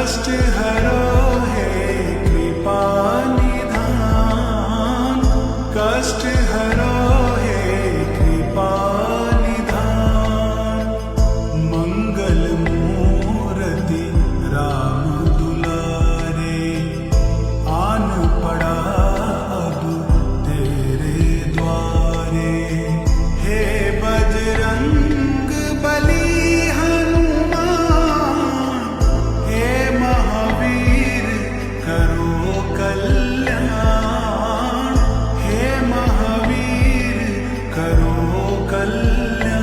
कष्ट हरो हे कृपा निधान, कष्ट हरो हे कृपा निधान। मंगल मूर्ति राम दुलारे, आन पड़ा अब तेरे द्वारे। हे बजरंग बली हनुमान, हे महावीर करो कल्याण, हे महावीर करो कल्याण।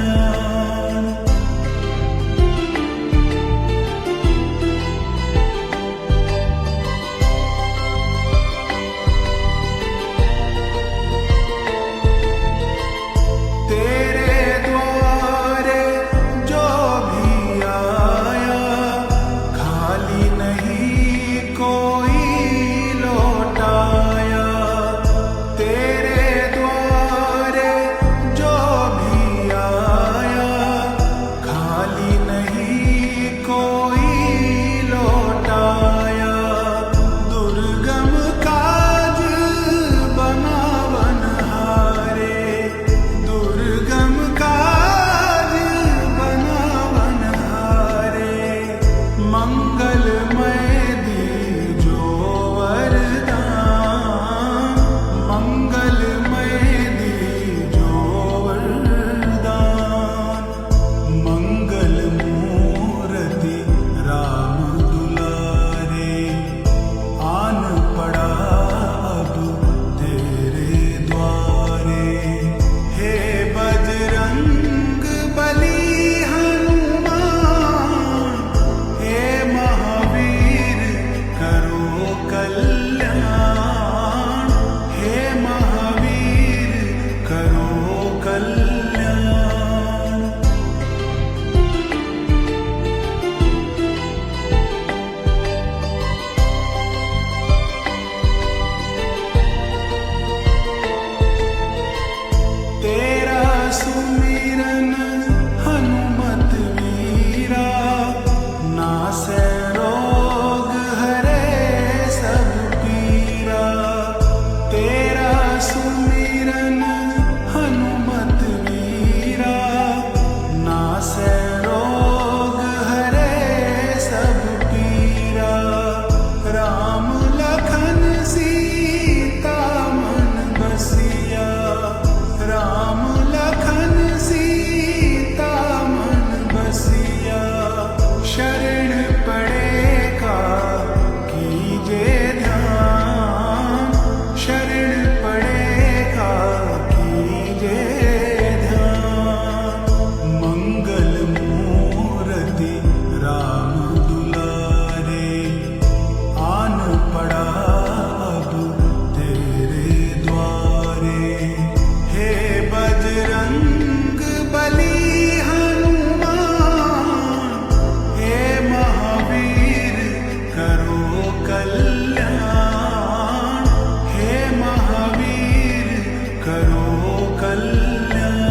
तेरे द्वारे जो भी आया, खाली नहीं कोई लौटाया। तेरे द्वारे जो भी आया, खाली नहीं कोई लौटाया। दुर्गम काज बनावन हारे, दुर्गम काज बनावन हारे। मंगलमय दीजो वरदान, मंगलमय दीजो वरदान। मंगल मूर्ति राम दुलारे, आन पड़ा अब तेरे द्वारे। हे बजरंग बली हनुमान, हे महावीर करो कल्याण, हे महावीर करो कल्याण। तेरा सुमिरन हनुमत वीरा, नासै रोग हरे सब पीरा। तेरा सुमिरन हनुमत वीरा, नासै रोग हरे सब पीरा। राम लखन सीता मन बसिया, राम लखन सीता मन बसिया। शरण पड़ेगा कीजे ध्यान, शरण पड़ेगा कीजे ध्यान। मंगल मूर्ति राम दुलारे, आन पड़ा अब तेरे द्वारे। हे बजरंग बली हनुमान, हे महावीर करो कल्याण, हे महावीर करो कल्याण।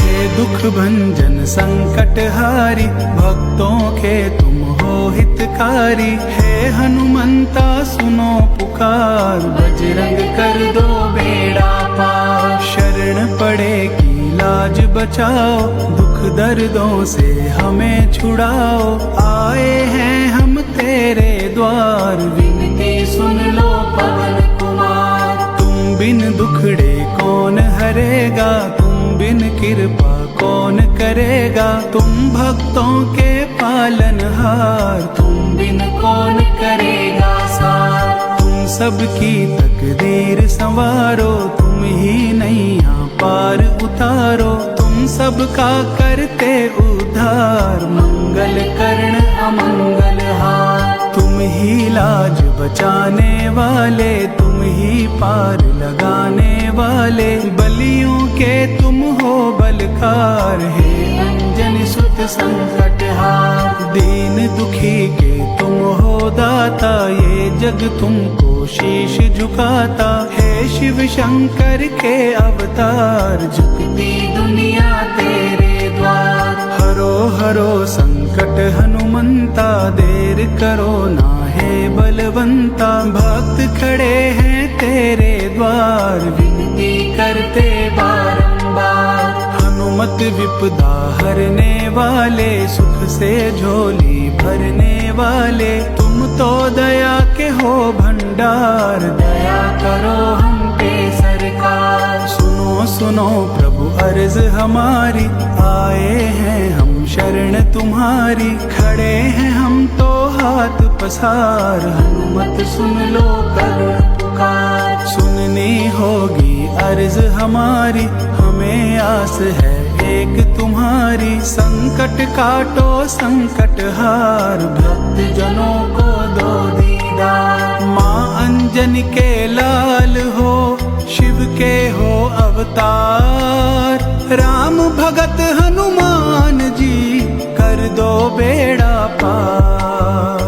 हे दुख भंजन संकट हारी, भक्तों के तुम हो हितकारी। हे हनुमंता सुनो पुकार, बजरंग कर दो बेड़ा पार। शरण पड़े की लाज बचाओ, दुख दर्दों से हमें छुड़ाओ। आए हैं हम तेरे द्वार, विनती सुन लो पवन कुमार। तुम बिन दुखड़े कौन हरेगा, तुम बिन कृपा कौन करेगा। तुम भक्तों के पालनहार, तुम बिन कौन करेगा सार। तुम सबकी तकदीर संवारो, तुम ही नैया पार उतारो। तुम सबका करते उद्धार, मंगल कर्ण अमंगल हार। तुम ही लाज बचाने वाले, तुम ही पार लगाने वाले। बलियों के तुम हो बलकार, हे अंजनी सुत संकट हार। दीन दुखी के तुम हो दाता, ये जग तुमको शीश झुकाता। हे शिव शंकर के अवतार, झुकती दुनिया तेरे द्वार। हरो हरो संकट हनुमंता, देर करो ना हे बलवंता। भक्त खड़े हैं तेरे द्वार, विनती करते बारंबार। हनुमत विपदा हरने वाले, सुख से झोली भरने वाले। तुम तो दया के हो भंडार, दया करो हम पे सरकार। सुनो सुनो प्रभु अर्ज हमारी, आए हैं हम शरण तुम्हारी। खड़े हैं हम तो हाथ पसार, हनुमत सुन लो कर पुकार। सुननी होगी अर्ज हमारी, हमें आस है एक तुम्हारी। संकट काटो संकट हार, भक्त जनों को दो दीदार। माँ अंजन के लाल हो, शिव के हो अवतार। राम भगत हनुमान जी, कर दो बेड़ा पार।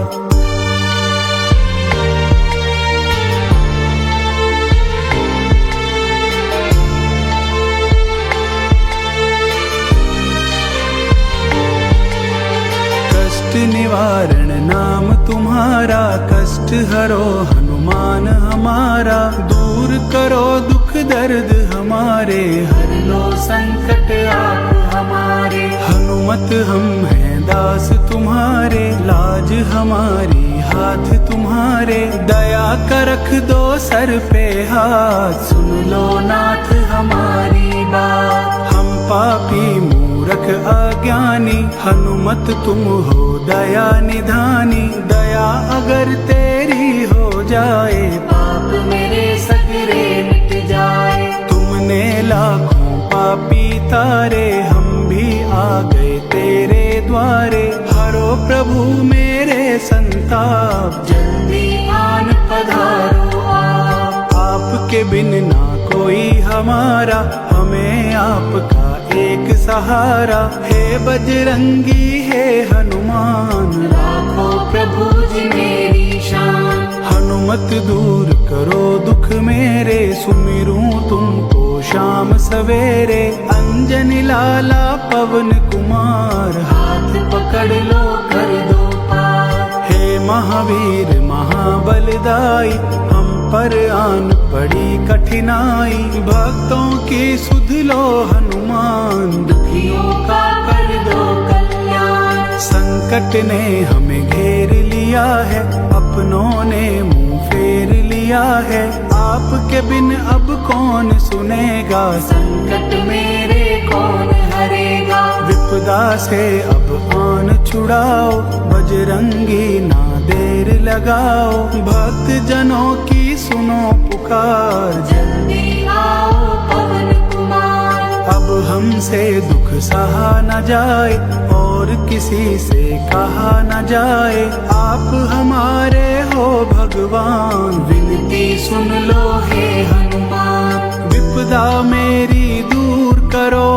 कष्ट निवारण नाम तुम्हारा, कष्ट हरो हनुमान हमारा। दूर करो दुख दर्द हमारे, हर लो संकट आप हमारे। हनुमत हम हैं दास तुम्हारे, लाज हमारी हाथ तुम्हारे। दया कर रख दो सर पे हाथ, सुन लो नाथ हमारी बात। हम पापी मूर्ख अज्ञानी, हनुमत तुम हो दया निधानी। दया अगर तेरी हो जाए, पाप मेरे सगरे मिट जाए। तुमने लाखों पापी तारे, हम भी आ गए तेरे द्वारे। हरो प्रभु मेरे संताप, जल्दी आन पधारो आप। आपके बिन ना कोई हमारा, हमें आपका एक सहारा। हे बजरंगी हे हनुमान, राखो प्रभु जी मेरी शान। हनुमत दूर करो दुख मेरे, सुमिरूं तुमको शाम सवेरे। अंजनी लाला पवन कुमार, हाथ पकड़ लो कर दो पार। हे महावीर महाबलदाई, हम पर आन पड़ी कठिनाई। भक्तों की सुध लो हनुमान, दुखियों का कर दो कल्याण। संकट ने हमें घेर लिया है, अपनों ने मुंह फेर लिया है। आपके बिन अब कौन सुनेगा, संकट मेरे कौन हरेगा। विपदा से अब आन छुड़ाओ, बजरंगी ना देर लगाओ। भक्त जनों की सुनो पुकार, जल्दी आओ पवन कुमार। अब हमसे दुख सहा न जाए, और किसी से कहा न जाए। आप हमारे हो भगवान, विनती सुन लो हे हनुमान। विपदा मेरी दूर करो,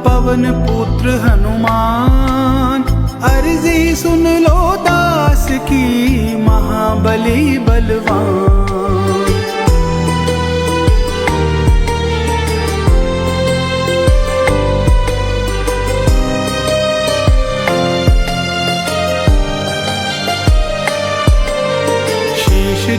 पवन पुत्र हनुमान। अर्जी सुन लो दास की, महाबली बलवान।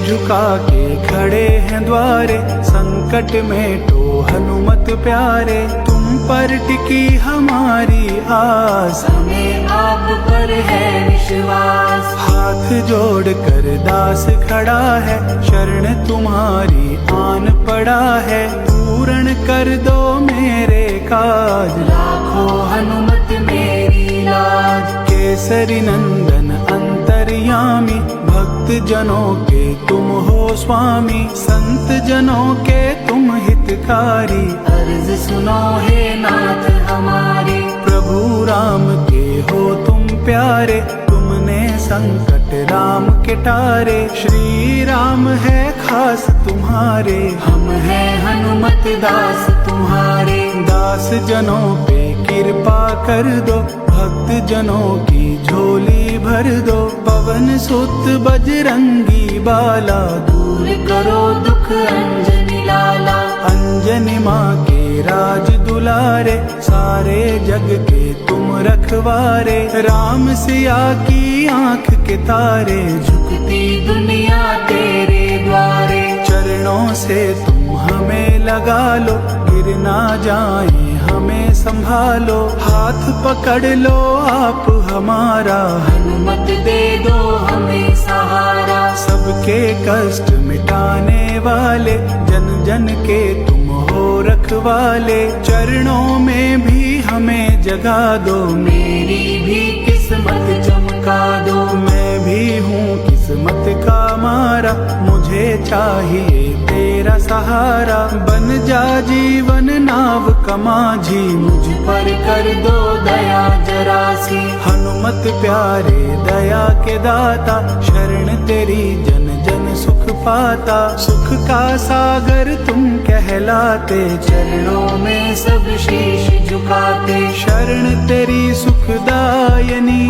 झुका के खड़े हैं द्वारे, संकट में तो हनुमत प्यारे। तुम पर टिकी हमारी आस, हमें आप पर है विश्वास। हाथ जोड़ कर दास खड़ा है, शरण तुम्हारी आन पड़ा है। पूर्ण कर दो मेरे काज, लाखो हनुमत मेरी लाज। केसरी नंदन अंतर्यामी, भक्त जनों के तुम हो स्वामी। संत जनों के तुम हितकारी, अर्ज सुनो हे नाथ हमारी। प्रभु राम के हो तुम प्यारे, तुमने संकट राम के टारे। श्री राम है खास तुम्हारे, हम हैं हनुमत दास तुम्हारे। दास जनों पे कृपा कर दो, भक्त जनों की झोली भर दो। पवन सुत बजरंगी बाला, दूर करो दुख अंजनी लाला। अंजनी माँ के राज दुलारे, सारे जग के तुम रखवारे। राम सिया की आँख के तारे, झुकती दुनिया तेरे द्वारे। चरणों से तुम हमें लगा लो, गिर ना जाए हमें संभालो। हाथ पकड़ लो आप हमारा, हनुमत दे दो हमें सहारा। सबके कष्ट मिटाने वाले, जन जन के तुम हो रखवाले। चरणों में भी हमें जगा दो, मेरी भी किस्मत चमका दो। मैं भी हूँ किस्मत का मारा, मुझे चाहिए तेरा सहारा। बन जा जीवन नाव का माझी, मुझ पर कर दो दया जरा सी। हनुमत प्यारे दया के दाता, शरण तेरी जन जन सुख पाता। सुख का सागर तुम कहलाते, चरणों में सब शीश झुकाते। शरण तेरी सुखदायनी,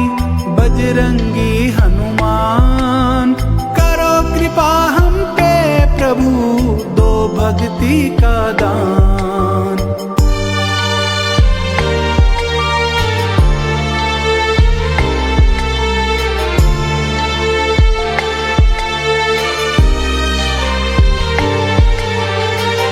बजरंगी हनुमान। करो कृपा हम पे प्रभु, दो भक्ति का दान।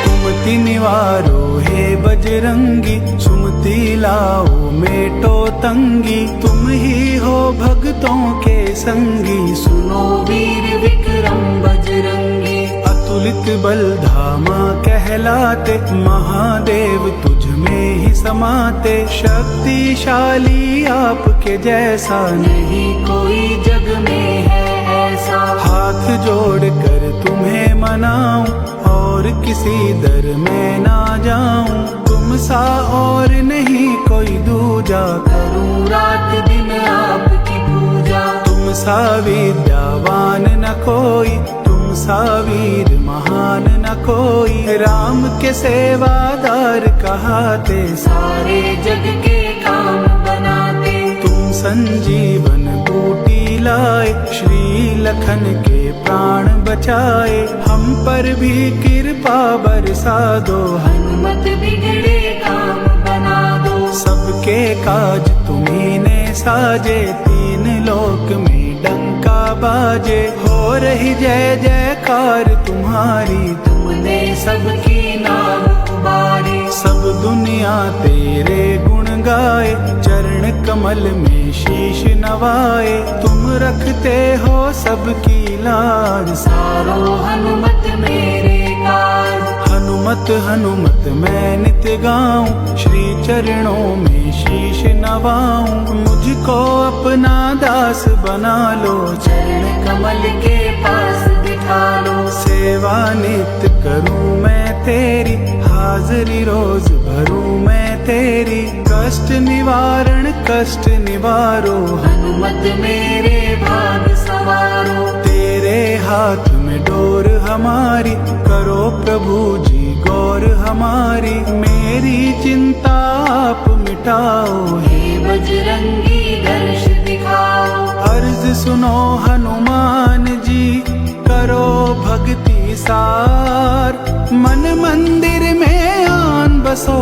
सुमति निवारो हे बजरंगी, सुमति लाओ मेटो तंगी। तुम ही हो भक्तों के संगी, सुनो वीर विक्रम बजरंगी। अतुलित बल धामा कहलाते, महादेव तुझ में ही समाते। शक्तिशाली आपके जैसा, नहीं कोई जग में है ऐसा। हाथ जोड़ कर तुम्हें मनाऊं, और किसी दर में ना जाऊं। तुम सा और नहीं कोई दूजा, करूं रात दिन आपकी पूजा। तुम सा विद्यावान न कोई, तुम सा वीर महान न कोई। राम के सेवादार कहाते, सारे जग के काम बनाते। तुम संजीवन बूटी लाए, श्री लखन के प्राण बचाए। हम पर भी कृपा बरसा दो, हनुमत बिगड़े काम बना दो। सबके काज तुम्ही ने साजे, तीन लोक में डंका बाजे। हो रही जय जयकार तुम्हारी, तुमने सबकी नाम उबारी। सब दुनिया तेरे गुण गाए, चरण कमल में शीश नवाए। तुम रखते हो सबकी लाज, सारो हनुमत मेरे काज। हनुमत हनुमत मैं नित गाऊं, श्री चरणों में शीश नवाऊं। मुझको अपना दास बना लो, चरण कमल के पास बिठा लो। सेवा नित्य करूं मैं तेरी, हाजिरी रोज भरूं मैं तेरी। कष्ट निवारण कष्ट निवारो, हनुमत मेरे भाग सवारो। तेरे हाथ में डोर हमारी, करो प्रभु जी गौर हमारी। मेरी चिंता आप मिटाओ, हे बजरंगी दर्श दिखाओ। अर्ज सुनो हनुमान जी, करो भक्ति सार। मन मंदिर में आन बसो,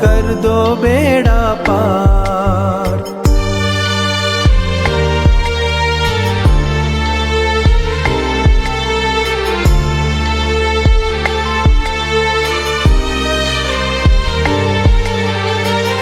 कर दो बेड़ा पार।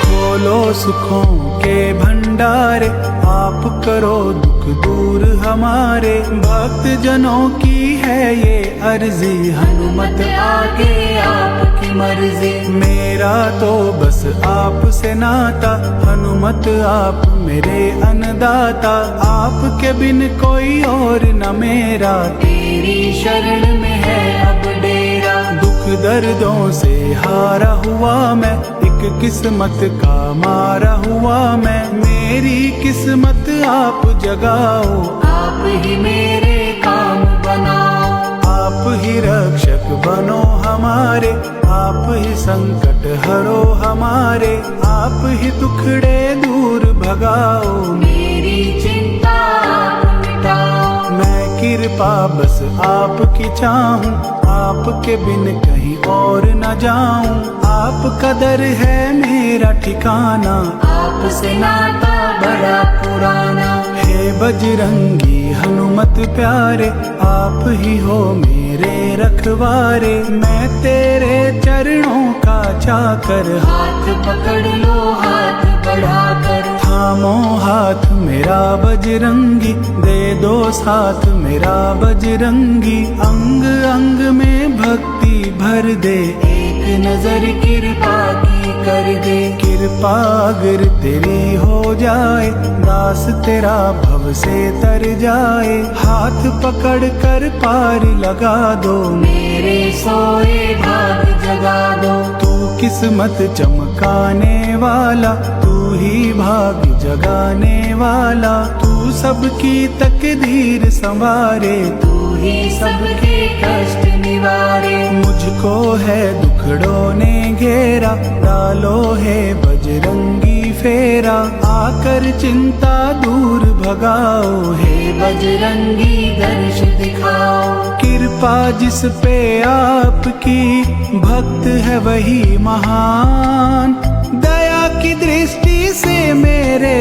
खोलो सुखों के भंडारे, आप करो दुख दूर हमारे। भक्त जनों की है ये अर्जी, हनुमत आगे आपकी मर्जी। मेरा तो बस आप से नाता, हनुमत आप मेरे अन्नदाता। आपके बिन कोई और न मेरा, तेरी शरण में है अब डेरा। दुख दर्दों से हारा हुआ मैं, एक किस्मत का मारा हुआ मैं। मेरी किस्मत आप जगाओ, आप ही मेरे काम बनाओ। आप ही रक्षक बनो हमारे, आप ही संकट हरो हमारे, आप ही दुखड़े दूर भगाओ, मेरी चिंता आप मिटाओ। मैं कृपा बस आपकी चाहूं, आपके बिन कहीं और न जाऊं, आपका दर है मेरा ठिकाना, आपसे नाता बड़ा पुराना। हे बजरंगी हनुमत प्यारे, आप ही हो मेरे रखवारे, मैं तेरे चरणों का चाकर, हाथ पकड़ लो हाथ बढ़ाकर। थामो हाथ मेरा बजरंगी, दे दो साथ मेरा बजरंगी, अंग अंग में भक्ति भर दे, एक नजर कृपा की कर दे। कृपा अगर तेरी हो जाए, दास तेरा भव से तर जाए, हाथ पकड़ कर पार लगा दो, मेरे सोए भाग जगा दो। तू किस्मत चमकाने वाला, तू ही भाग जगाने वाला, तू सबकी तकदीर संवारे, तू ही सबके कष्ट निवारे। मुझको है दुखड़ों ने घेरा, डालो है बजरंगी फेरा, आकर चिंता दूर भगाओ, हे बजरंगी दर्श दिखाओ। कृपा जिस पे आपकी, भक्त है वही महान, दया की दृष्टि से मेरे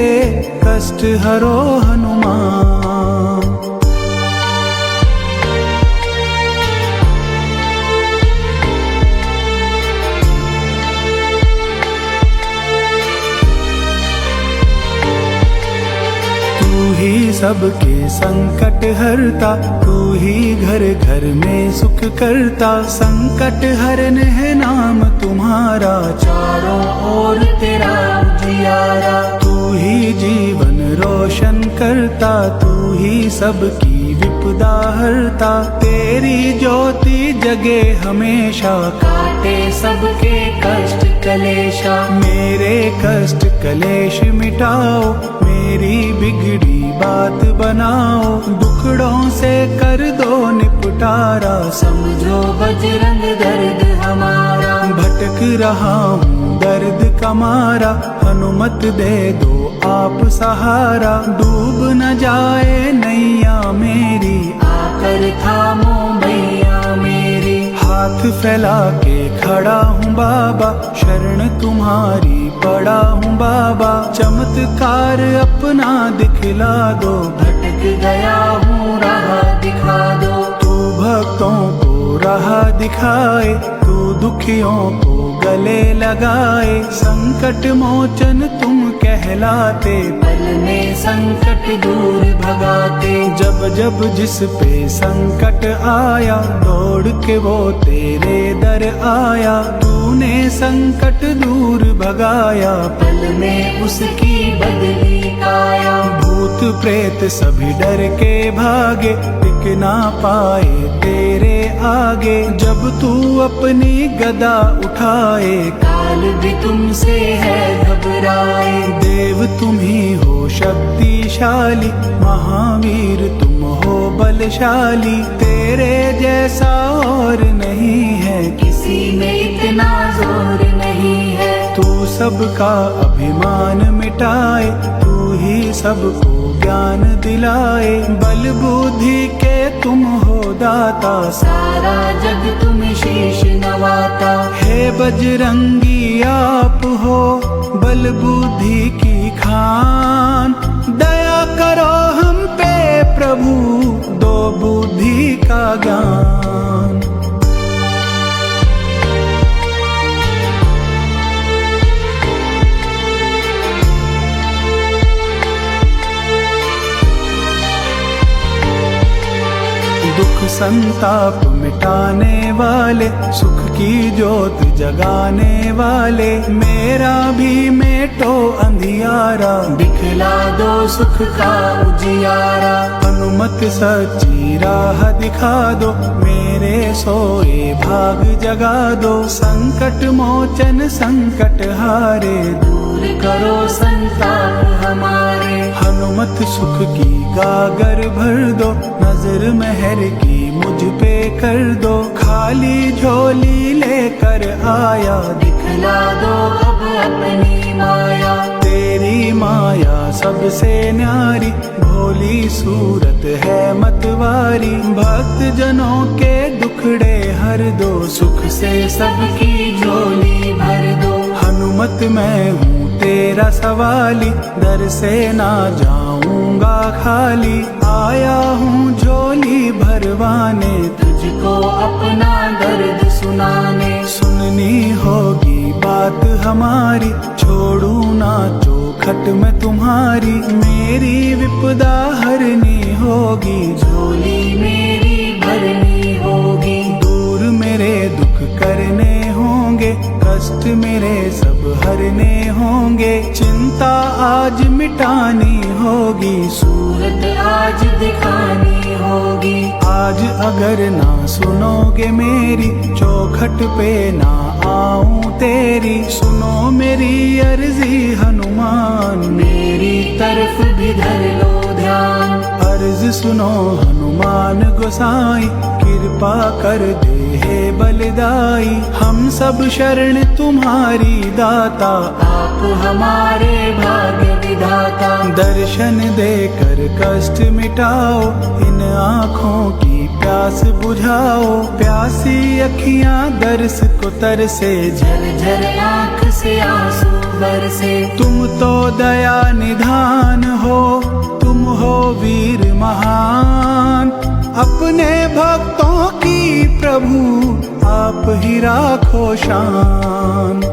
कष्ट हरो हनुमान। तू ही सबके संकट हरता, तू ही घर घर में सुख करता, संकट हरन है नाम तुम्हारा, चारों ओर तेरा उजियारा। तू ही जीवन रोशन करता, तू ही सबकी विपदा हरता, तेरी ज्योति जगे हमेशा, काटे सबके कष्ट कलेशा। मेरे कष्ट कलेश मिटाओ, मेरी बिगड़ी बात बनाओ, दुखड़ों से कर दो निपटारा, समझो बजरंग दर्द हमारा। भटक रहा हूँ दर्द का मारा, हनुमत दे दो आप सहारा, डूब न जाए नैया मेरी, आकर थामो मैया मेरी। हाथ फैला के खड़ा हूँ बाबा, शरण तुम्हारी पड़ा हूँ बाबा, चमत्कार अपना दिखला दो, भटक गया हूँ राह दिखा दो। तू भक्तों को राह दिखाए, तू दुखियों को गले लगाए, संकट मोचन तुम कहलाते, पल में संकट दूर भगाते। जब जब जिस पे संकट आया, दौड़ के वो तेरे दर आया, तूने संकट दूर भगाया, पल में उसकी बदली काया। भूत प्रेत सभी डर के भागे, टिक ना पाए तेरे आगे, जब तू अपनी गदा उठाए, काल भी तुमसे है घबराए। देव तुम ही हो शक्तिशाली, महावीर तुम हो बलशाली, तेरे जैसा और नहीं है, किसी में इतना जोर नहीं है। तू सबका अभिमान मिटाए, तू ही सबको ज्ञान दिलाए, बल बुद्धि के तुम हो दाता, सारा जग तुम शीश नवाता। हे बजरंगी आप हो बल बुद्धि की खान, दया करो हम पे प्रभु, दो बुद्धि का ज्ञान। दुख संताप मिटाने वाले, सुख की ज्योत जगाने वाले, मेरा भी मेटो अंधियारा, दिखला दो सुख का उजियारा। हनुमत सच्ची राह दिखा दो, मेरे सोए भाग जगा दो, संकट मोचन संकट हारे, दूर करो संताप हमारे। हनुमत सुख की गागर भर दो, नजर मेहर की मुझ पे कर दो। खाली झोली लेकर आया, दिखला दो अब अपनी माया। तेरी माया सबसे न्यारी, भोली सूरत है मतवारी। भक्त जनों के दुखड़े हर दो, सुख से सबकी झोली भर दो। हनुमत मैं हूँ तेरा सवाली, दर से ना जाऊंगा खाली। आया हूँ झोली भरवाने, तुझको अपना दर्द सुनाने। सुननी होगी बात हमारी, छोड़ू ना चौखट में तुम्हारी। मेरी विपदा हरनी होगी, झोली मेरी भरनी होगी। दूर मेरे दुख करने होंगे, कष्ट मेरे सब हरने होंगे। चिंता आज मिटानी होगी, सूरत आज दिखानी होगी। आज अगर ना सुनोगे मेरी, चौखट पे ना आऊं तेरी। सुनो मेरी अर्जी हनुमान, मेरी तरफ भी धर लो ध्यान। अर्ज सुनो हनुमान गोसाई, कृपा कर दे हे बलदाई। हम सब शरण तुम्हारी दाता, आप हमारे भाग्य विधाता। दर्शन देकर कष्ट मिटाओ, इन आँखों की प्यास बुझाओ। प्यासी अखियाँ दर्श को तरसे, झरझर आँख से आंसू बरसे। तुम तो दया निधान हो, तुम हो वीर महान। अपने भक्तों की प्रभु आप ही राखो शान।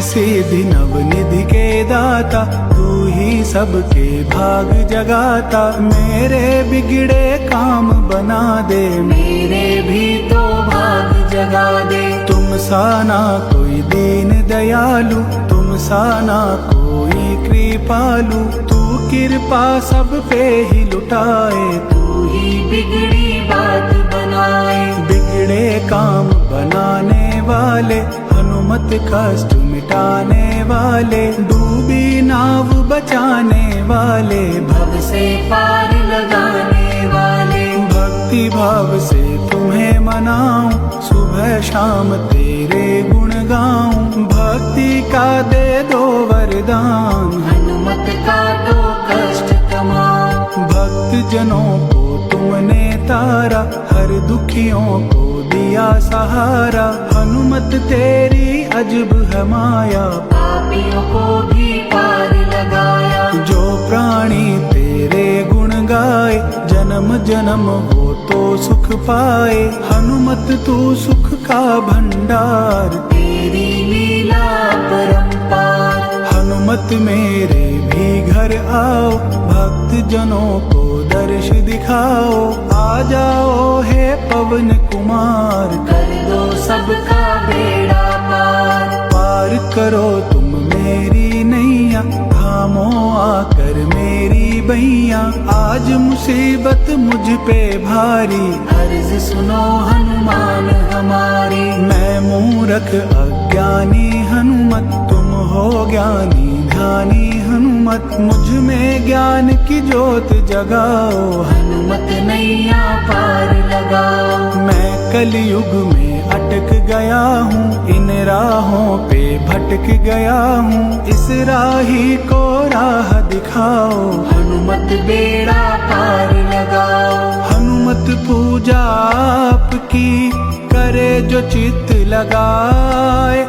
सिद्धि नवनिधि के दाता, तू ही सबके भाग जगाता। मेरे बिगड़े काम बना दे, मेरे भी तो भाग जगा दे। तुम सा ना कोई दीन दयालु, तुम सा ना कोई कृपालु। तू कृपा सब पे ही लुटाए, तू ही बिगड़ी बात बनाए। बिगड़े काम बनाने वाले, हनुमत कष्ट मिटाने वाले। डूबी नाव बचाने वाले, भव से पार लगाने वाले। भक्ति भाव से तुम्हें मनाऊं, सुबह शाम तेरे गुण गाऊं। भक्ति का दे दो वरदान, हनुमत का तो कष्ट कमाओ। भक्त जनों को तुमने तारा, हर दुखियों को दिया सहारा। हनुमत तेरी अजब है माया, पापियों को भी पार लगाया। जो प्राणी तेरे गुण गाए, जन्म जन्म हो तो सुख पाए। हनुमत तू सुख का भंडार, तेरी लीला परंपार। हनुमत मेरे भी घर आओ, भक्त जनों को दर्श दिखाओ। आ जाओ हे पवन कुमार, कर दो सबका बेड़ा पार। पार करो तुम मेरी नैया, थामो आकर मेरी बैया। आज मुसीबत मुझ पे भारी, अर्ज सुनो हनुमान हमारी। मैं मूर्ख अज्ञानी हनुमत, तुम हो ज्ञानी ध्यानी हनुमत। मुझ में ज्ञान की ज्योत जगाओ, हनुमत नैया पार लगाओ। मैं कलयुग में अटक गया हूँ, इन राहों पे भटक गया हूँ। इस राही को राह दिखाओ, हनुमत बेड़ा पार लगाओ। हनुमत पूजा आपकी करे जो चित्त लगाए।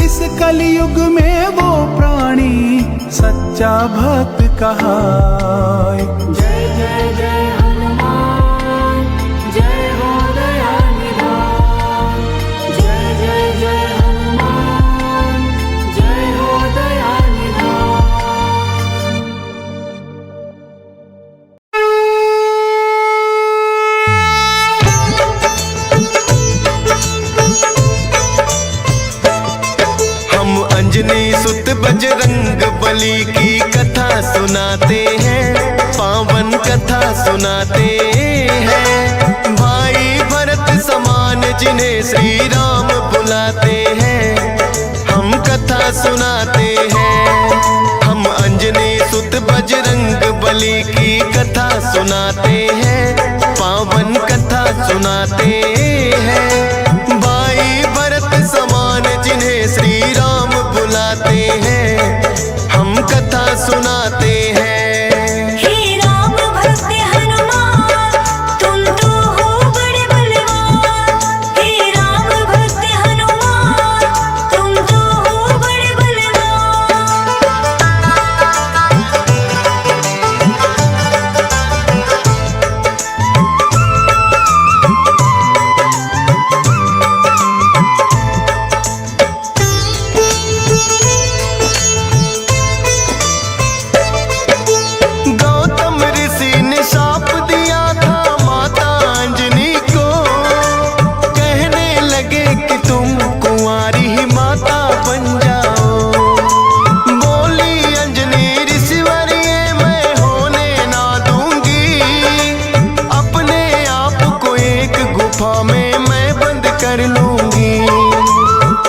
इस कलयुग में वो प्राणी सच्चा भक्त कहाए। जय जय जय हनुमान, जय हो दया निधान। जय जय जय हनुमान, जय हो दया निधान। हम अंजनी सुत बजरंग बली की कथा सुनाते हैं, पावन कथा सुनाते हैं। भाई भरत समान जिन्हें श्री राम बुलाते हैं, हम कथा सुनाते हैं। हम अंजनी सुत बजरंग बली की कथा सुनाते हैं, पावन कथा सुनाते हैं। भाई भरत समान जिन्हें श्री राम बुलाते हैं, हम कथा सुनाते हैं। हे राम भक्त हनुमान, तुम तो हो बड़े बलवान। हे राम भक्त हनुमान, तुम तो हो बड़े बलवान। गौतम ऋषि ने शाप दिया था माता अंजनी को, कहने लगे कि तुम कुंवारी ही माता बन जाओ। बोली अंजनी ऋषिवर ये मैं होने ना दूंगी, अपने आप को एक गुफा में मैं बंद कर लूंगी।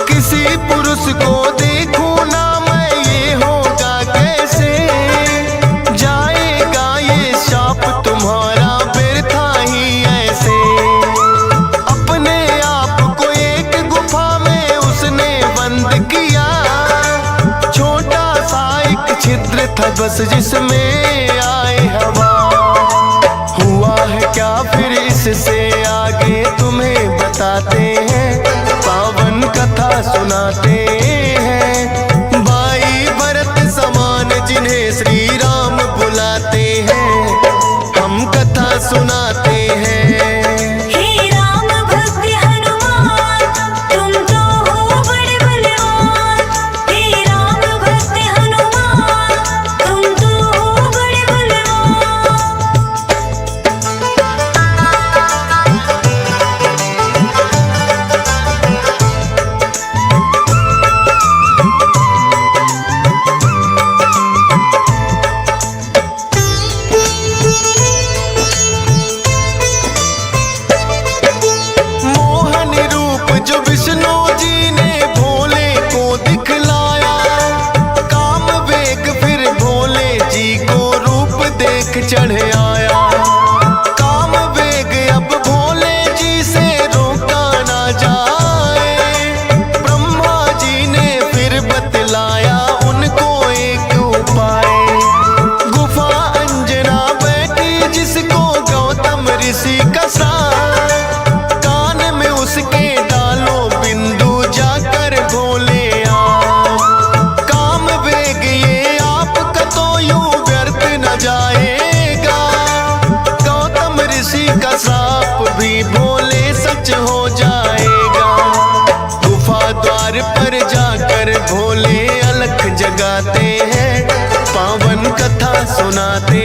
किसी पुरुष को देखूं ना मैं, ये होगा कैसे? जाएगा ये शाप तुम्हारा व्यर्था ही ऐसे। अपने आप को एक गुफा में उसने बंद किया, छोटा सा एक छिद्र था बस जिसमें आए हवा। हुआ है क्या फिर इससे आगे तुम्हें बताते हैं, पावन कथा सुनाते हैं। भाई भरत समान जिन्हें श्री राम बुलाते हैं, हम कथा सुनाते हैं। हे राम भक्त हनुमान, तुम तो हो बड़े बलवान। हे राम भक्त हनुमान, तुम तो हो बड़े बलवान। मोहन रूप जो विष्णु जी ने भोले को दिखलाया, काम वेग फिर भोले जी को रूप देख चढ़ आया। काम वेग अब भोले जी से रोका ना जाए, ब्रह्मा जी ने फिर बतलाया उनको एक उपाय। गुफा अंजना बैठी जिसको गौतम ऋषि का साथ, कान में उसके डालो बिंदु जाकर भोले आप। काम वेग ये आपका तो यूं व्यर्थ न जाएगा, गौतम ऋषि का श्राप भी भोले सच हो जाएगा। गुफा द्वार पर जाकर भोले अलख जगाते हैं, पावन कथा सुनाते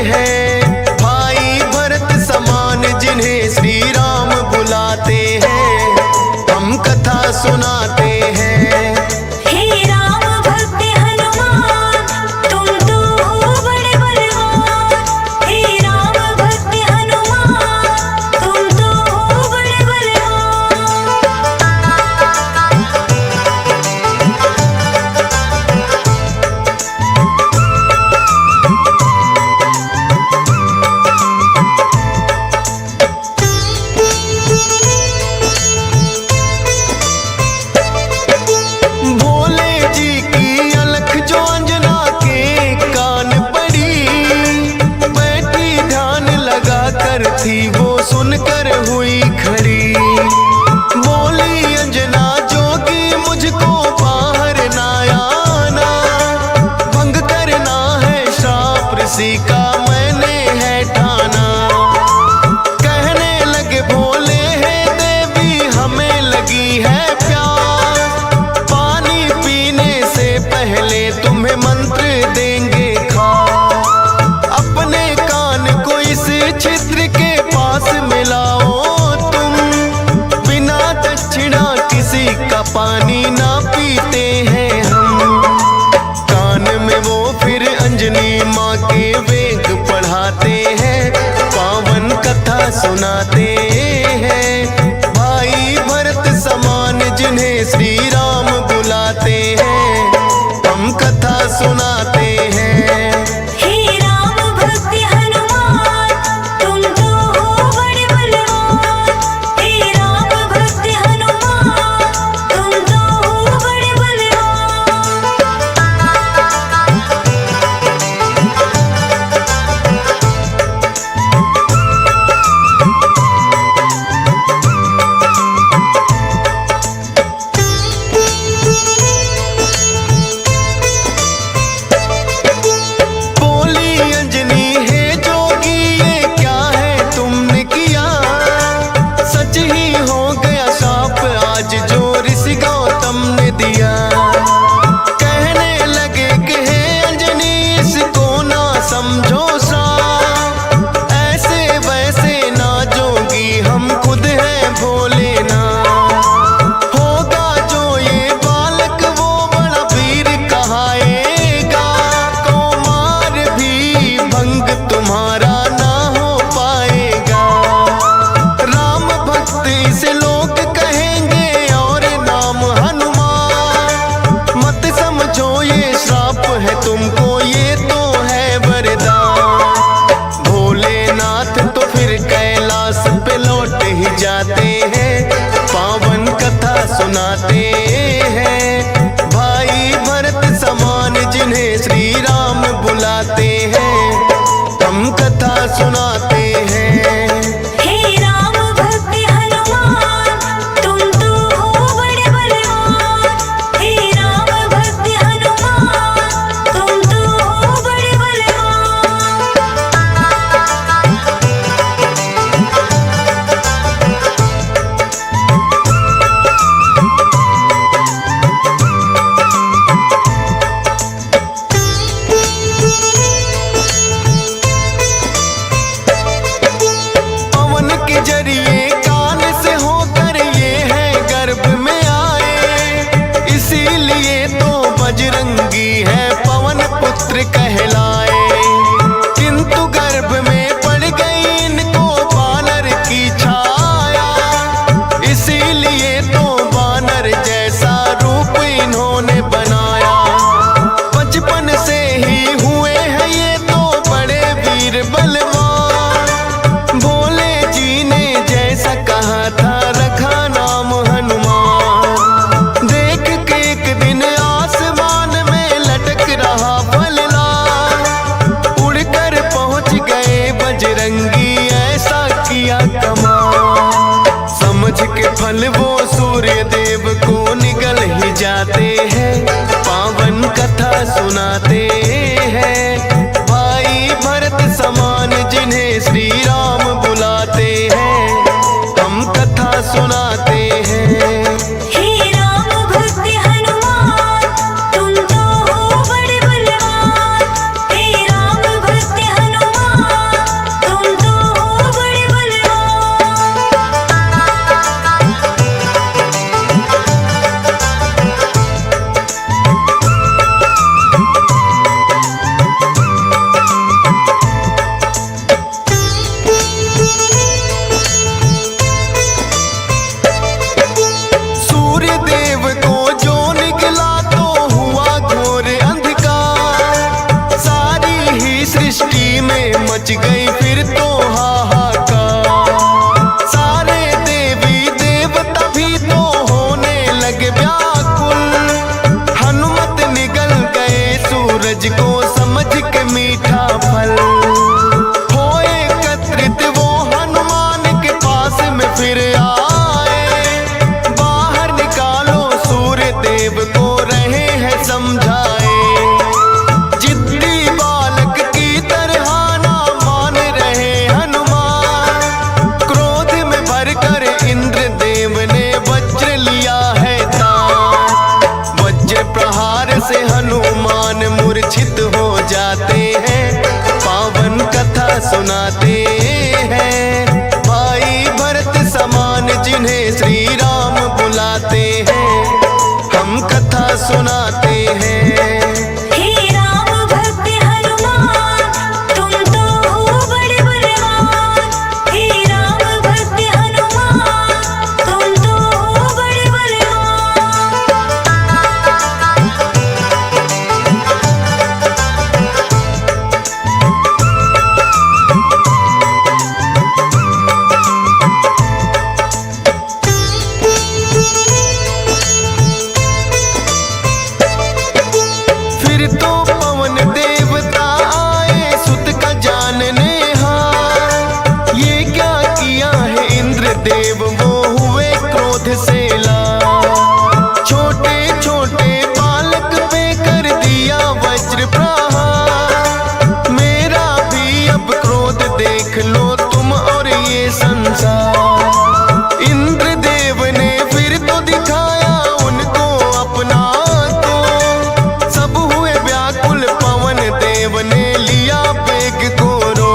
हैं। भाई भरत समान जिन्हें श्री राम बुलाते हैं, हम कथा सुनाते हैं। हे राम भक्त हनुमान, तुम तो हो बड़े बलवान। हे राम भक्त हनुमान, तुम तो हो बड़े बलवान। पानी ना पीते हैं हम। कान में वो फिर अंजनी जाते हैं, पावन कथा सुनाते हैं। भाई भरत समान जिन्हें श्री राम बुलाते हैं, हम कथा सुनाते हैं। हे राम भक्त हनुमान, तुम तो हो बड़े बलवान। हे राम भक्त हनुमान, तुम तो हो बड़े बलवान। पवन के जरिए कान से होकर ये है गर्भ में आए, इसीलिए तो बजरंगी है पवन पुत्र कहलाए। किंतु गर्भ में पड़ गई इनको बानर की छाया, इसीलिए तो बानर जैसा रूप इन्होंने बनाया। बचपन से ही हुए हैं ये तो बड़े वीर बलवान, भोले जी ने जैसा कहा था रखा नाम हनुमान। देख के एक दिन आसमान में लटक रहा फलदार, उड़कर पहुंच गए बजरंगी ऐसा किया कमाल। समझ के फल वो सूर्य देव को निगल ही जाते हैं, पावन कथा सुनाते हैं। भाई भरत समान जिन्हें श्री राम बुलाते हैं, हम कथा सुनाते हैं। हे राम भक्त हनुमान, तुम तो हो बड़े बलवान। हे राम भक्त हनुमान, तुम तो हो बड़े बलवान। सूर्य देव को जो निकला तो हुआ घोर अंधकार, सारी ही सृष्टि में मच गई फिर तो हाहाकार। सारे देवी देवता भी तो होने लगे व्याकुल, हनुमत निगल गए सूरज को समझ के मीठा फल। हो एकत्रित वो हनुमान के पास में फिर आए, बाहर निकालो सूर्य देव को रहे हैं समझाए। जिद्दी बालक की तरह ना मान रहे हनुमान, क्रोध में भरकर इंद्र देव ने वज्र लिया है तान। वज्र प्रहार से हनुमान मूर्छित हो जाते हैं, पावन कथा सुनाते हैं। भाई भरत समान जिन्हें श्री राम बुलाते हैं, हम कथा सुनाते हैं। हे राम भक्त हनुमान, तुम तो हो बड़े बलवान। हे राम भक्त हनुमान, तुम तो हो बड़े बलवान। फिर तो पवन देवता आए सुत का जानने हार, ये क्या किया है इंद्र देव वो हुए क्रोध से लाल। छोटे छोटे बालक पे कर दिया वज्र प्रहार, मेरा भी अब क्रोध देख लो तुम और ये संसार। इंद्र देव ने फिर तो दिखाया उनको अपना तो, सब हुए व्याकुल पवन देव ने लिया बेग को रो।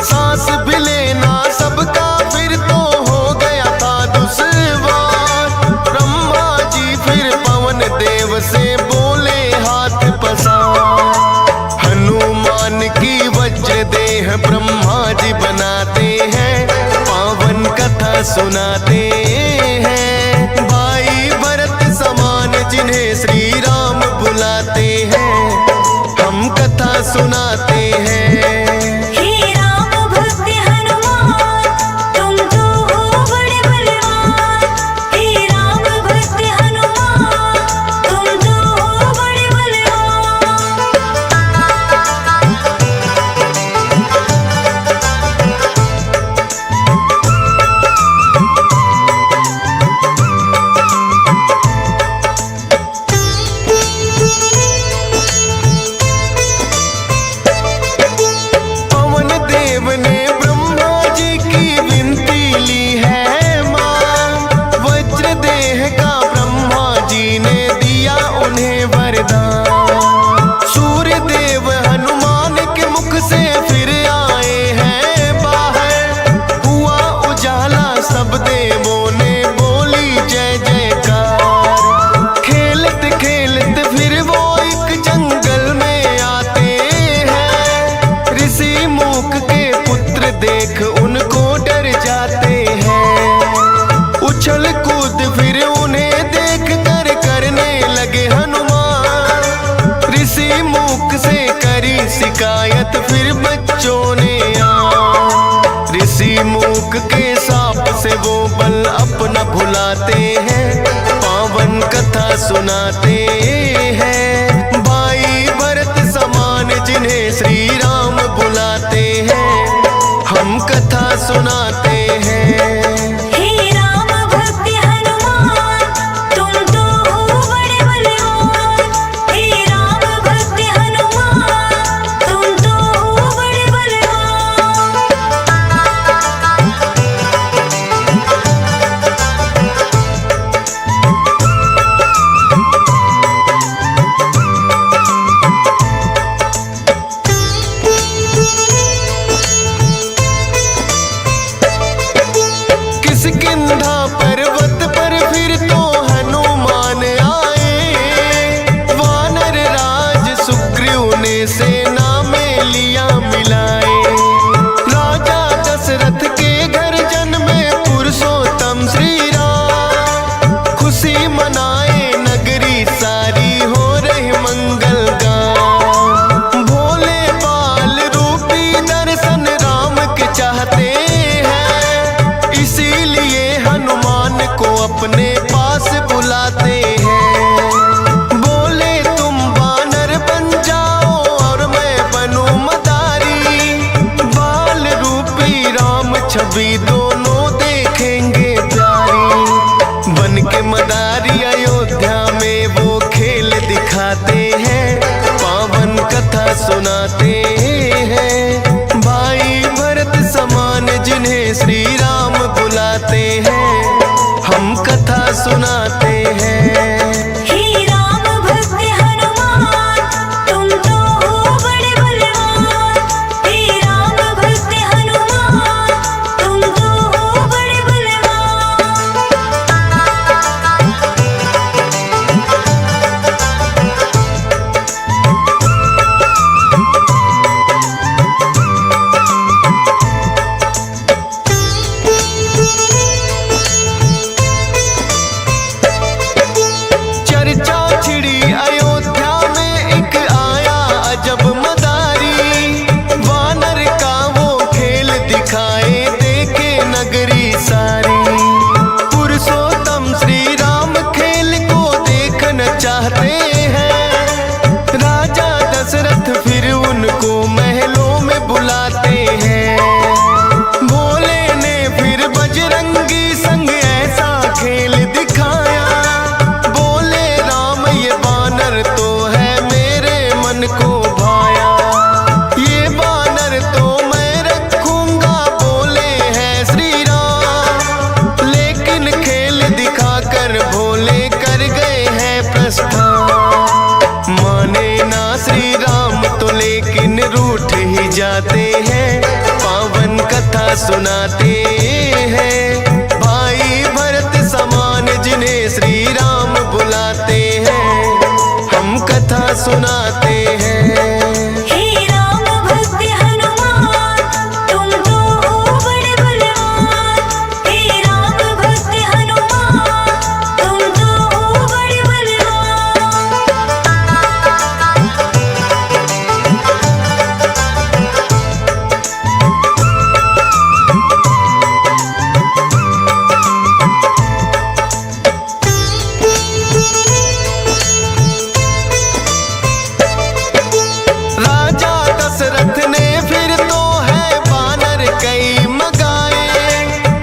सांस भी लेना सबका फिर तो हो गया था दुश्वार। ब्रह्मा जी फिर पवन देव से बोले हाथ पसार। हनुमान की वज्र देह ब्रह्मा जी बनाते हैं, पावन कथा सुनाते हैं। भाई भरत समान जिन्हें श्री राम बुलाते हैं, हम कथा सुनाते हैं। हे राम भक्त हनुमान, तुम तो हो बल अपना भुलाते हैं, पावन कथा सुनाते हैं। भाई भरत समान जिन्हें श्री राम बुलाते हैं, हम कथा सुनाते हैं। हे राम भक्त हनुमान तुम तो हो बड़े बलवान। हे राम भक्त हनुमान तुम तो हो बड़े बलवान। किष्किंधा पर्वत पर फिर तो हनुमान आए, वानर राज सुग्रीव ने सेना में लिया मिलाए। राजा दशरथ के घर जन्मे पुरुषोत्तम श्री राम, खुशी मनाए नगरी सारी हो रही मंगल गान। भोले बाल रूपी दर्शन राम के चाहते हैं, इसीलिए हनुमान को अपने पास बुलाते हैं। बोले तुम वानर बन जाओ और मैं बनूं मदारी, बाल रूपी राम छवि दोनों देखेंगे प्यारी। बन के मदारी अयोध्या में वो खेल दिखाते हैं, पावन कथा सुनाते हैं। भाई भरत समान जिन्हें श्री राम बुलाते हैं, हम कथा सुनाते हैं। हे राम भक्त हनुमान तुम तो हो बड़े बलवान। हे राम भक्त हनुमान तुम तो हो बड़े बलवान। चर्चा छिड़ी अयोध्या में एक आया अजब मदारी, वानर का वो खेल दिखाए देखे नगरी सारी। पुरुषोत्तम श्री राम खेल को देखना चाहते हैं, राजा दशरथ फिर उनको महलों में बुलाते हैं। भोले ने फिर बजरंगी संग ऐसा खेल दिखाया, बोले राम ये वानर तो है मेरे मन को भाया। ये वानर तो मैं रखूंगा बोले हैं श्री राम, लेकिन खेल दिखाकर भोले कर गए हैं प्रस्थान। माने ना श्री राम तो लेकिन रूठ ही जाते हैं, पावन कथा सुनाते हैं। भाई भरत समान जिन्हें श्री राम बुलाते हैं, हम कथा सुनाते हैं। हे राम भक्त हनुमान तुम तो हो बड़े बलवान। हे राम भक्त हनुमान तुम तो हो बड़े बलवान। राजा दशरथ ने फिर तो है वानर कई मगाए,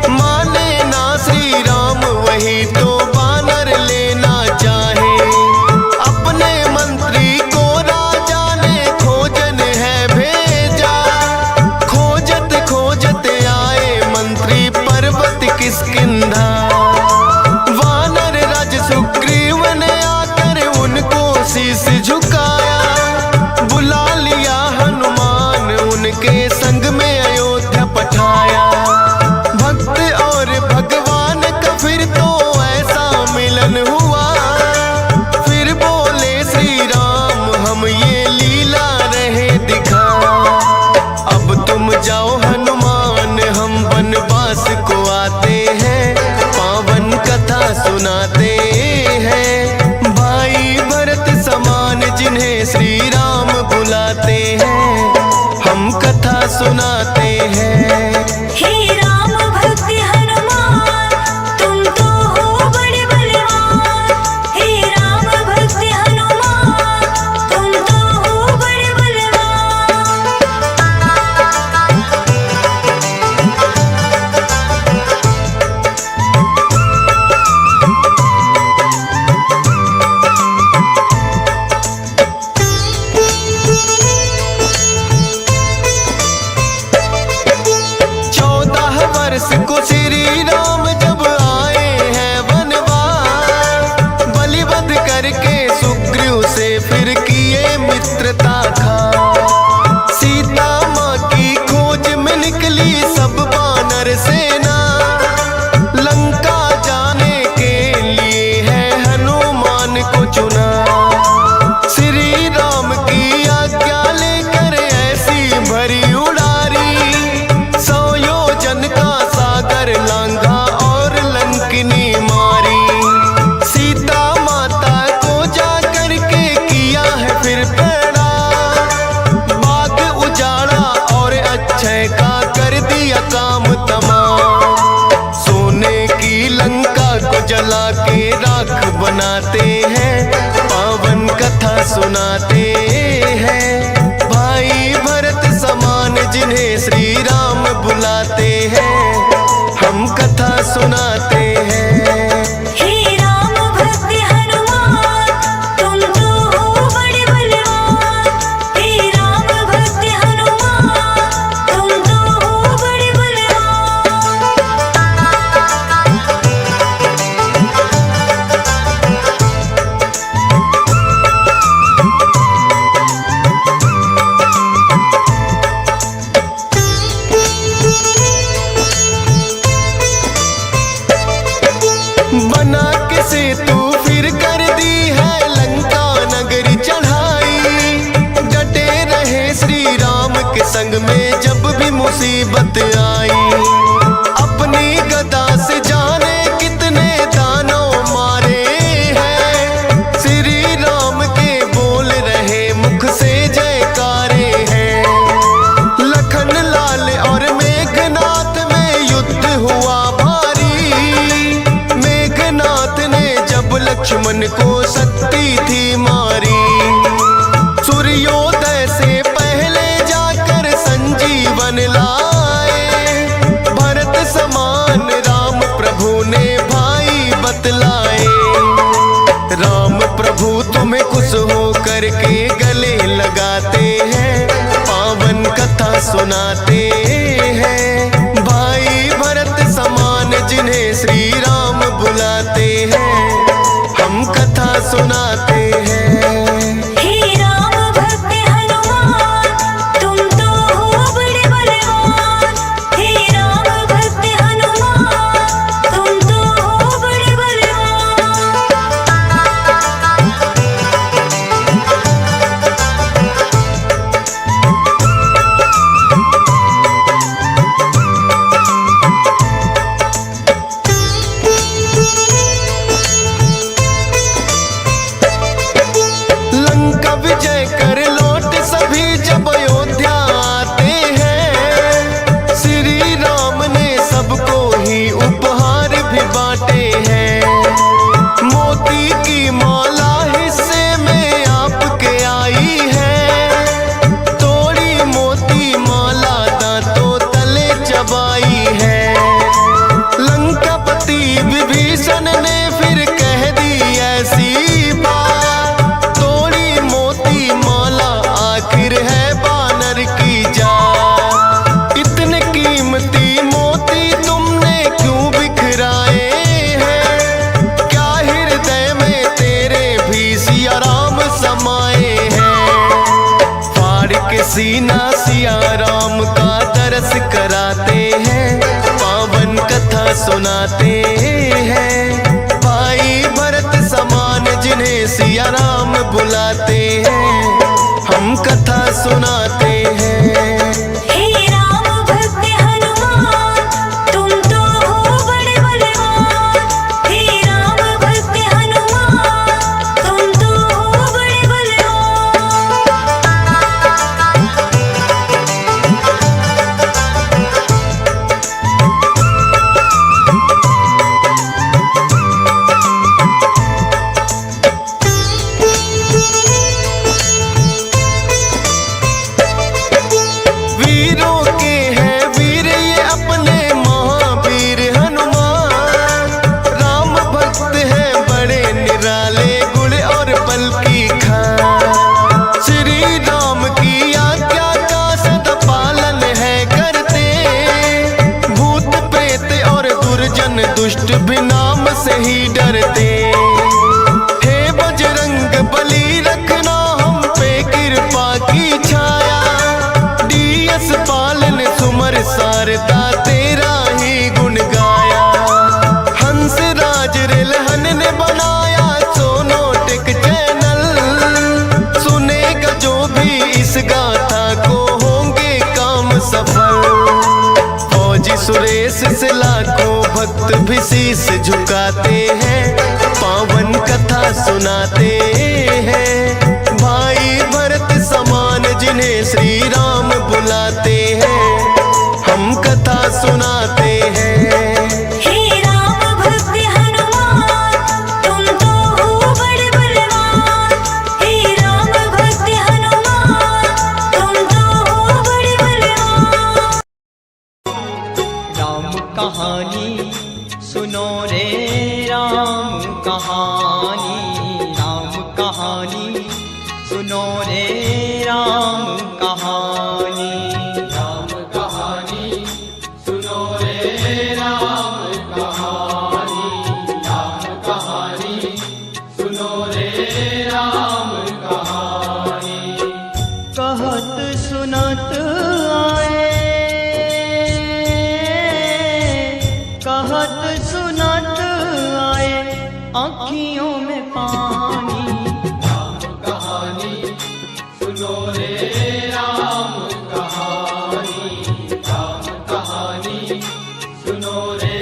माने ना श्री राम वही तो वानर लेना चाहे। अपने मंत्री को राजा ने खोजन है भेजा, खोजत खोजत आए मंत्री पर्वत किष्किंधा। वानर राज सुग्रीव ने आकर उनको शीश झुकाया, बुला लिया हनुमान उनके संग में अयोध्या पठाया। भक्त और भगवान का फिर तो ऐसा मिलन हुआ, फिर बोले श्री राम हम ये लीला रहे दिखा। अब तुम जाओ हनुमान हम वनवास को आते हैं, पावन कथा सुनाते हैं। भाई भरत समान जिन्हें श्री राम बुलाते हैं, हम कथा सुनाते हैं। हे राम भक्त हनुमान सुनाते हैं। हे राम भक्त हनुमान तुम तो हो बड़े बलवान। हे राम भक्त हनुमान तुम तो हो बड़े बलवान। बना के सेतु फिर कर दी है लंका नगरी चढ़ाई। डटे रहे श्री राम के संग में जब भी मुसीबत आई। अपनी गदा से जाने कितने दानव मारे हैं। श्री राम के बोल रहे मुख से जयकारे हैं। लखन लाल और मेघनाथ में युद्ध हुआ भारी। मेघनाथ ने जब लक्ष्मण को शक्ति थी मारी। सूर्योदय से पहले जाकर संजीवन लाए। भरत समान राम प्रभु ने भाई बतलाए। राम प्रभु तुम्हें खुश हो करके गले लगाते हैं। पावन कथा सुनाते हैं। भाई भरत समान जिन्हें श्री राम बुलाते हैं। हम कथा सुनाते हैं। हे राम भक्त हनुमान तुम तो हो बड़े बलवान। हे राम भक्त हनुमान तुम तो हो बड़े बलवान। लंका विजय कर लौट सभी जब अयोध्या आते हैं। श्री राम ने सबको ही उपहार भी बांटे हैं। मोती की माला हिस्से में आपके आई है। तोड़ी मोती माला दांतों तले चबाई है। लंकापति विभीषण ने फिर कह दी ऐसी बात। तोड़ी मोती माला आखिर है बानर की जात। इतने कीमती मोती तुमने क्यों बिखराए हैं। क्या हृदय में तेरे भी सिया राम समाए हैं। फाड़ के सीना सिया राम का दरस कराते हैं। पावन कथा सुनाते हैं। भाई भरत समान जिन्हें सिया राम बुलाते हैं। हम कथा सुनाते हैं। हे राम भक्त हनुमान तुम तो हो बड़े बलवान। हे राम भक्त हनुमान तुम तो हो बड़े बलवान। वीरों के हैं वीर ये अपने महावीर हनुमान। राम भक्त हैं बड़े निराले गुण और बल की खान। श्री राम की आज्ञा का सदा पालन है करते। भूत प्रेत और दुर्जन दुष्ट भी नाम से ही डरते। हे बजरंग बली रखना हम पे कृपा की छाया। डीएस पालन सुमर सारदा तेरा ही गुण गाया। हंस राज रिलहन ने बनाया सोनोटिक चैनल। सुनेगा जो भी इस गाथा को होंगे काम सफल। फौजी सुरेश से लाखों भक्त भी शीश झुकाते हैं। पावन कथा सुनाते हैं। भाई भरत समान जिन्हें श्री राम बुलाते हैं। हम कथा सुनाते हैं। हे राम भक्त हनुमान तुम तो हो बड़े बलवान। हे राम भक्त हनुमान तुम तो हो बड़े बलवान। राम कहानी सुनो रे राम कहानी, राम कहानी सुनो रे राम कहानी, राम कहानी सुनो रे राम कहानी, राम कहानी सुनो रे राम कहानी। कहत सुनत आए, कहत सुनत आए आँखियों में पानी, राम कहानी सुनो रे राम कहानी, राम कहानी सुनो रे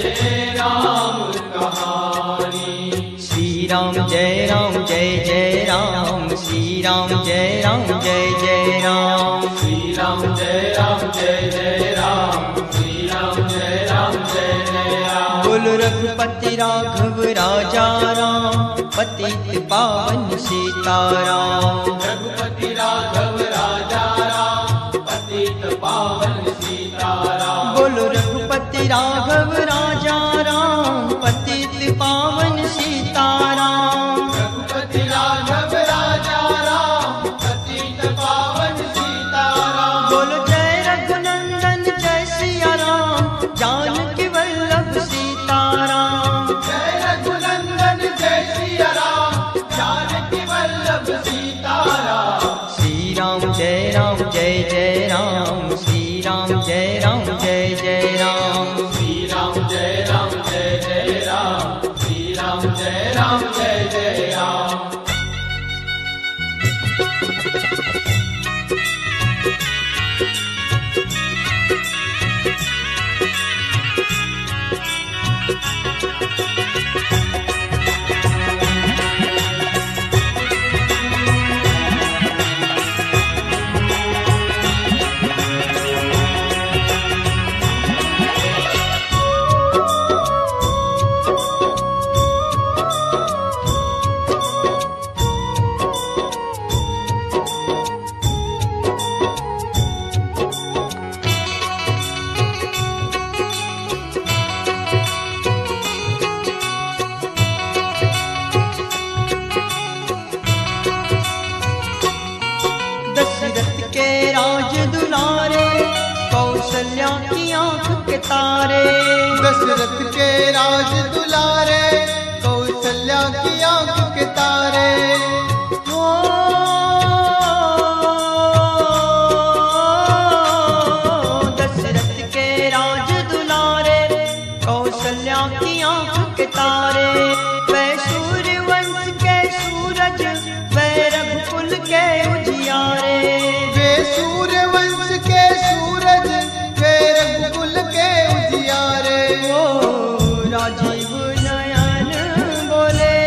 राम कहानी। श्री राम जय राम जय जय राम, श्री राम जय राम जय जय राम, श्री राम जय राम जय जय राम, श्री राम जय राम जय जय राम। बोल रघुपति राघव राजा राम, पतित पावन सीताराम, रघुपति राघव राजा राम, पतित पावन सीताराम। बोलो रघुपति राघव राजा राम, पतित पावन सीताराम। रघुपति राघव राजा राम, पतित पावन सीताराम। बोलो जय रघुनंदन जय सिया राम, जानकी वल्लभ सीताराम। जय रघुनंदन जय सिया राम, जानकी वल्लभ सीताराम। श्री राम जय राम जय जय राम, श्री राम जय राम जय जय राम, श्री राम जय राम जय जय राम, श्री राम जय राम जय जय राम। दशरथ के राज दुलारे, कौशल्या की आंख के तारे। दशरथ के राज दुलारे, कौशल्या की आंख के तारे। ओ, दशरथ के राज दुलारे, कौशल्या की आंख के तारे। वै सूर्यवंश के सूरज, वै रघुकुल के उजियारे। वे सूर्यवंश के सूरज, वे रघुकुल के उजियारे। ओ राजीव नयन बोले,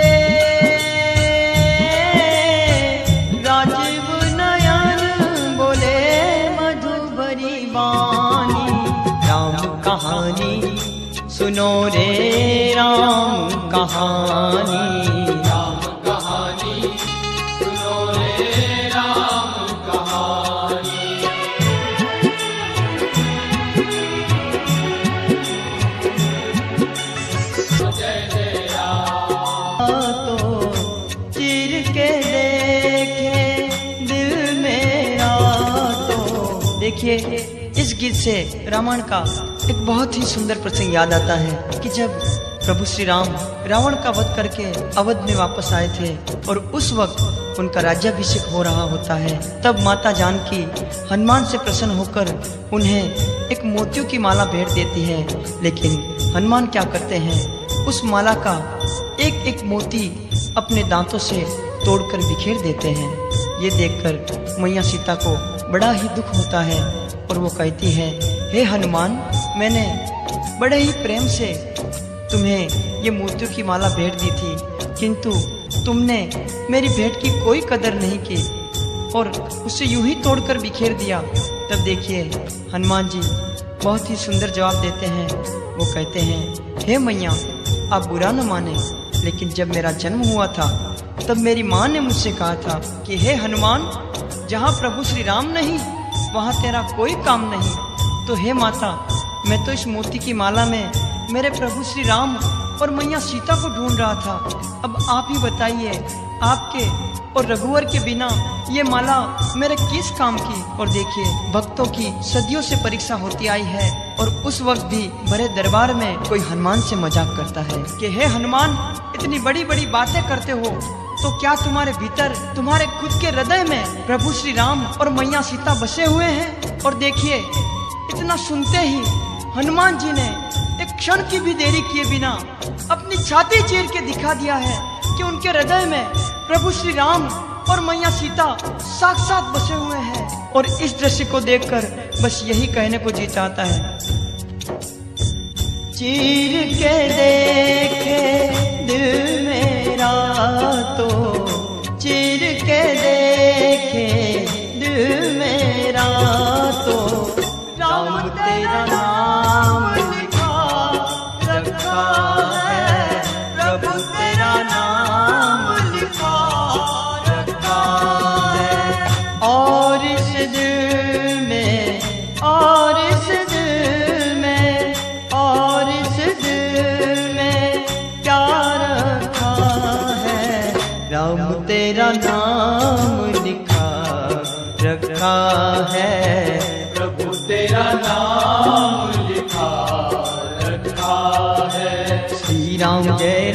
राजीव नयन बोले मधुबरी वाणी। राम कहानी सुनो रे राम कहानी, राम कहानी सुनो रे राम कहानी। जय जय राम। तो चिर के देखे दिल मेरा तो। देखिए इस गीत से रामायण का एक बहुत ही सुंदर प्रसंग याद आता है कि जब प्रभु श्री राम रावण का वध करके अवध में वापस आए थे और उस वक्त उनका राज्याभिषेक हो रहा होता है, तब माता जानकी हनुमान से प्रसन्न होकर उन्हें एक मोतियों की माला भेंट देती है। लेकिन हनुमान क्या करते हैं, उस माला का एक एक मोती अपने दांतों से तोड़कर बिखेर देते हैं। ये देखकर मैया सीता को बड़ा ही दुख होता है और वो कहती है, हे हनुमान, मैंने बड़े ही प्रेम से तुम्हें ये मोतियों की माला भेंट दी थी, किंतु तुमने मेरी भेंट की कोई कदर नहीं की और उसे यूं ही तोड़कर बिखेर दिया। तब देखिए हनुमान जी बहुत ही सुंदर जवाब देते हैं। वो कहते हैं, हे मैया, आप बुरा न माने, लेकिन जब मेरा जन्म हुआ था तब मेरी माँ ने मुझसे कहा था कि हे हनुमान, जहाँ प्रभु श्री राम नहीं वहाँ तेरा कोई काम नहीं। तो हे माता, मैं तो इस मोती की माला में मेरे प्रभु श्री राम और मैया सीता को ढूंढ रहा था। अब आप ही बताइए, आपके और रघुवर के बिना ये माला मेरे किस काम की। और देखिए, भक्तों की सदियों से परीक्षा होती आई है और उस वक्त भी बड़े दरबार में कोई हनुमान से मजाक करता है कि हे हनुमान, इतनी बड़ी बड़ी बातें करते हो तो क्या तुम्हारे भीतर, तुम्हारे खुद के हृदय में प्रभु श्री राम और मैया सीता बसे हुए हैं। और देखिए, इतना सुनते ही हनुमान जी ने एक क्षण की भी देरी किए बिना अपनी छाती चीर के दिखा दिया है कि उनके हृदय में प्रभु श्री राम और मैया सीता साक्षात बसे हुए हैं। और इस दृश्य को देखकर बस यही कहने को जी चाहता है, चीर के देखे दिल मेरा तो, चीर के देखे दिल मेरा तो, राम तेरा नाम लिखा रखा है, प्रभु तेरा नाम लिखा रखा है। और इस दिल में, और इस दिल में, और इस दिल में प्यार रखा है, राम तेरा नाम लिखा रखा है, प्रभु तेरा नाम लिखा रखा है। श्री राम जय जय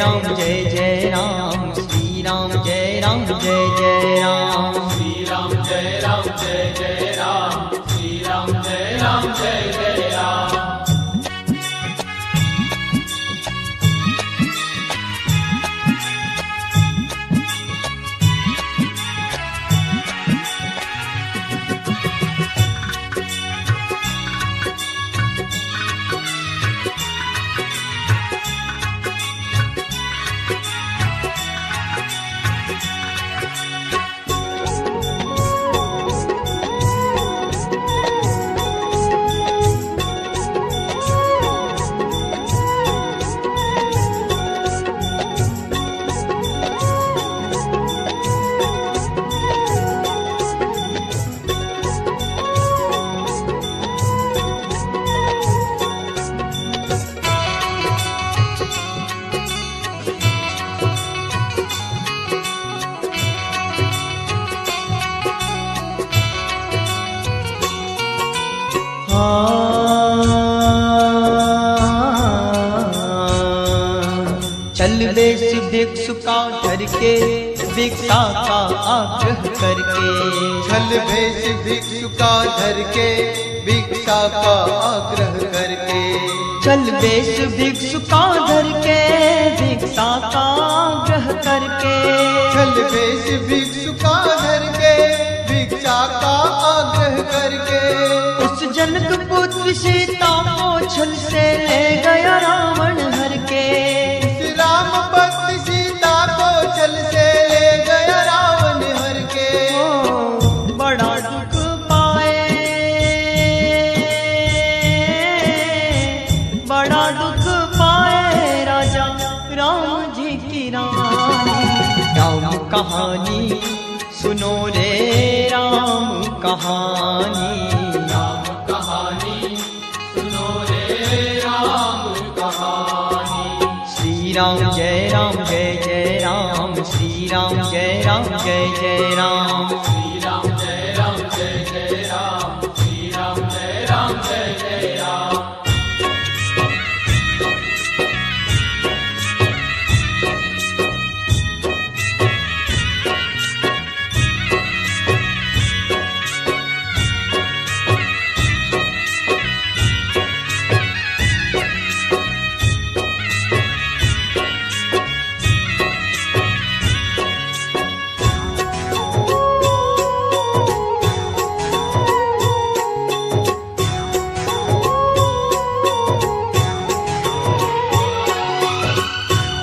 राम, श्री राम जय जय राम, श्री राम जय राम जय जय राम, श्री राम जय राम जय जय राम। चल बेस भिक्षु का धर के, भिक्षा का आग्रह करके, छल भेष भिक्षु का धर के, भिक्षा का आग्रह करके, चल बेस भिक्षु का धर के, भिक्षा का आग्रह करके, छल भेष भिक्षु का धर के, भिक्षा का आग्रह करके, उस जनक पुत्र सीता को छल से ले गया रावण हर के, राम भक्त सीता को छल से ले गया रावण हर के। बड़ा दुख पाए, बड़ा दुख पाए राजा राम जी की रानी। राम कहानी सुनो रे, राम कहानी, राम कहानी सुनो रे, राम कहानी। श्री राम जय राम, श्री राम जय जय राम, श्री राम जय राम जय जय राम,